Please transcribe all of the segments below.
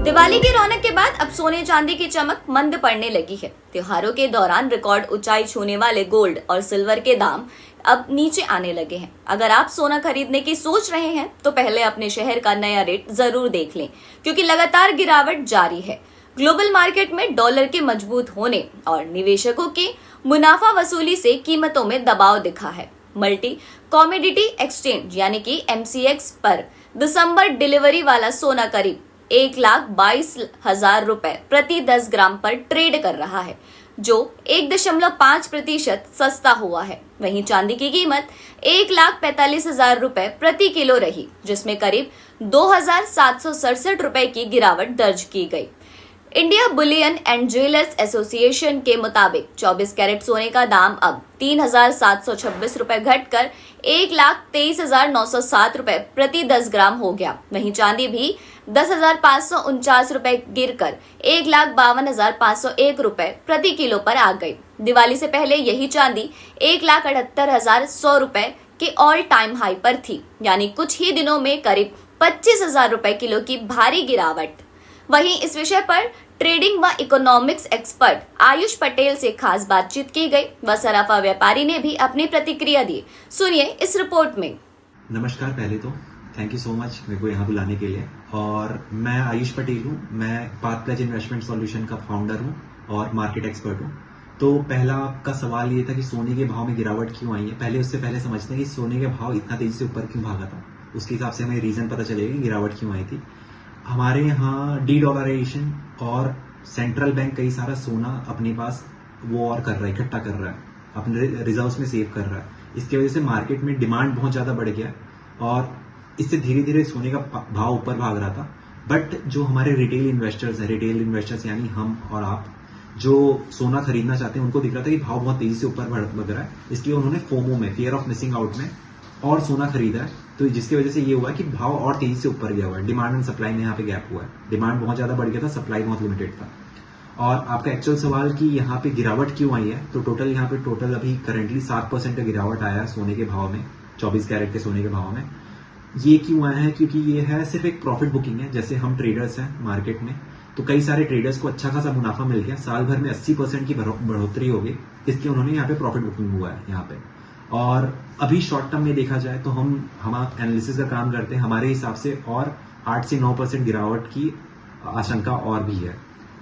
दिवाली की रौनक के बाद अब सोने चांदी की चमक मंद पड़ने लगी है। त्योहारों के दौरान रिकॉर्ड ऊंचाई छूने वाले गोल्ड और सिल्वर के दाम अब नीचे आने लगे हैं। अगर आप सोना खरीदने की सोच रहे हैं तो पहले अपने शहर का नया रेट जरूर देख लें, क्योंकि लगातार गिरावट जारी है। ग्लोबल मार्केट में डॉलर के मजबूत होने और निवेशकों की मुनाफा वसूली से कीमतों में दबाव दिखा है। मल्टी कॉमोडिटी एक्सचेंज यानी कि MCX पर दिसंबर डिलीवरी वाला सोना करीब 1,22,000 रुपए प्रति 10 ग्राम पर ट्रेड कर रहा है, जो 1.5% सस्ता हुआ है। वहीं चांदी की कीमत 1,45,000 रुपए प्रति किलो रही, जिसमें करीब 2,767 रुपए की गिरावट दर्ज की गई। India Boolean and jewellers association के मुताबिक 24 कैरेट सोने का दाम अब 3,726 रुपए घटकर 1,23,907 रुपए प्रति 10 ग्राम हो गया। वहीं चांदी भी 10,549 रुपए गिरकर 1,52,501 रुपए प्रति किलो पर आ गई। दिवाली से पहले यही चांदी 1,78,100 रुपए के ऑल टाइम हाई पर थी, यानी कुछ ही दिनों में करीब 25,000 रुपए किलो की भारी गिरावट। वहीं इस विषय पर ट्रेडिंग व इकोनॉमिक्स एक्सपर्ट आयुष पटेल से खास बातचीत की गई व सराफा व्यापारी ने भी अपनी प्रतिक्रिया दी। सुनिए इस रिपोर्ट में। नमस्कार, पहले तो थैंक यू सो मच मेरे को यहाँ बुलाने के लिए। और मैं आयुष पटेल हूँ, मैं पाथ प्लेज इन्वेस्टमेंट सॉल्यूशन का फाउंडर हूँ और मार्केट एक्सपर्ट हूँ। तो पहला आपका सवाल ये था कि सोने के भाव में गिरावट क्यों आई है। पहले उससे पहले समझते हैं कि सोने के भाव इतना तेजी से ऊपर क्यों भागा था, उसके हिसाब से हमें रीजन पता चलेगा कि गिरावट क्यों आई थी। हमारे यहाँ डी-डॉलराइजेशन और सेंट्रल बैंक कई सारा सोना अपने पास वो और कर रहा है, इकट्ठा कर रहा है, अपने रिजर्व्स में सेव कर रहा है। इसकी वजह से मार्केट में डिमांड बहुत ज्यादा बढ़ गया और इससे धीरे धीरे सोने का भाव ऊपर भाग रहा था। बट जो हमारे रिटेल इन्वेस्टर्स यानी हम और आप जो सोना खरीदना चाहते हैं, उनको दिख रहा था कि भाव बहुत तेजी से ऊपर बढ़ रहा है, इसलिए उन्होंने फोमो में, फियर ऑफ मिसिंग आउट में और सोना खरीदा है। तो जिसकी वजह से ये हुआ कि भाव और तेजी से ऊपर गया हुआ है। डिमांड एंड सप्लाई में यहाँ पे गैप हुआ है। डिमांड बहुत ज्यादा बढ़ गया था, सप्लाई बहुत लिमिटेड था। और आपका एक्चुअल सवाल कि यहाँ पे गिरावट क्यों आई है, तो यहाँ पे अभी करंटली 7% का गिरावट आया है सोने के भाव में, 24 कैरेट के सोने के भाव में। ये क्यों आया है? क्योंकि ये है सिर्फ एक प्रॉफिट बुकिंग है। जैसे हम ट्रेडर्स हैं मार्केट में, तो कई सारे ट्रेडर्स को अच्छा खासा मुनाफा मिल गया, साल भर में 80% की बढ़ोतरी हो गई, इसलिए उन्होंने यहाँ पे प्रॉफिट बुकिंग हुआ है यहाँ पे। और अभी शॉर्ट टर्म में देखा जाए तो हम एनालिसिस का काम करते हैं, हमारे हिसाब से और 8 से 9% गिरावट की आशंका और भी है।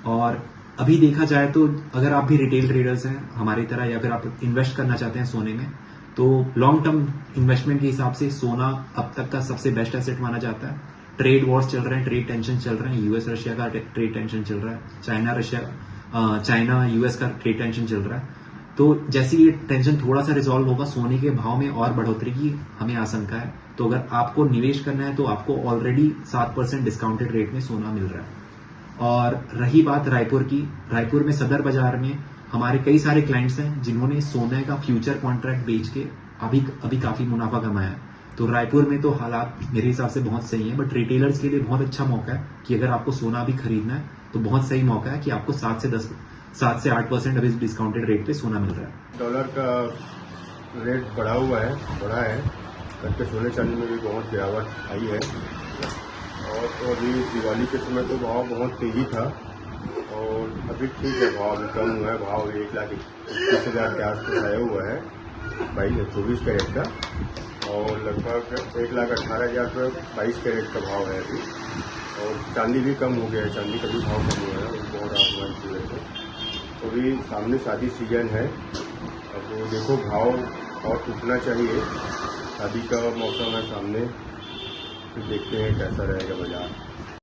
और अभी देखा जाए तो अगर आप भी रिटेल ट्रेडर्स हैं हमारी तरह, या फिर आप इन्वेस्ट करना चाहते हैं सोने में, तो लॉन्ग टर्म इन्वेस्टमेंट के हिसाब से सोना अब तक का सबसे बेस्ट एसेट माना जाता है। ट्रेड वॉर्स चल रहे हैं, ट्रेड टेंशन चल रहे हैं, यूएस रशिया का ट्रेड टेंशन चल रहा है, चाइना यूएस का ट्रेड टेंशन चल रहा है। तो जैसे ये टेंशन थोड़ा सा रिजॉल्व होगा, सोने के भाव में और बढ़ोतरी की हमें आशंका है। तो अगर आपको निवेश करना है तो आपको ऑलरेडी 7% डिस्काउंटेड रेट में सोना मिल रहा है। और रही बात रायपुर की, रायपुर में सदर बाजार में हमारे कई सारे क्लाइंट्स हैं जिन्होंने सोने का फ्यूचर कॉन्ट्रैक्ट बेच के अभी काफी मुनाफा कमाया है। तो रायपुर में तो हालात मेरे हिसाब से बहुत सही है। बट रिटेलर्स के लिए बहुत अच्छा मौका है कि अगर आपको सोना अभी खरीदना है तो बहुत सही मौका है कि आपको 7 से 8% अभी डिस्काउंटेड रेट पे सोना मिल रहा है। डॉलर का रेट बढ़ा है, करके सोने चांदी में भी बहुत गिरावट आई है। और तो अभी दिवाली के समय तो भाव बहुत तेजी था और अभी ठीक है, भाव अभी कम हुआ है। भाव 1,21,000 के आसपास आया हुआ है 24 कैरेट का, और लगभग 1,18,000 पर 22 कैरेट का भाव है अभी। और चांदी भी कम हो गया है, चांदी का भी भाव कम हुआ है, बहुत आसमान की वजह से। तो अभी सामने शादी सीजन है, अब वो देखो भाव और टूटना चाहिए। शादी का मौसम है सामने, फिर देखते हैं कैसा रहेगा बाजार।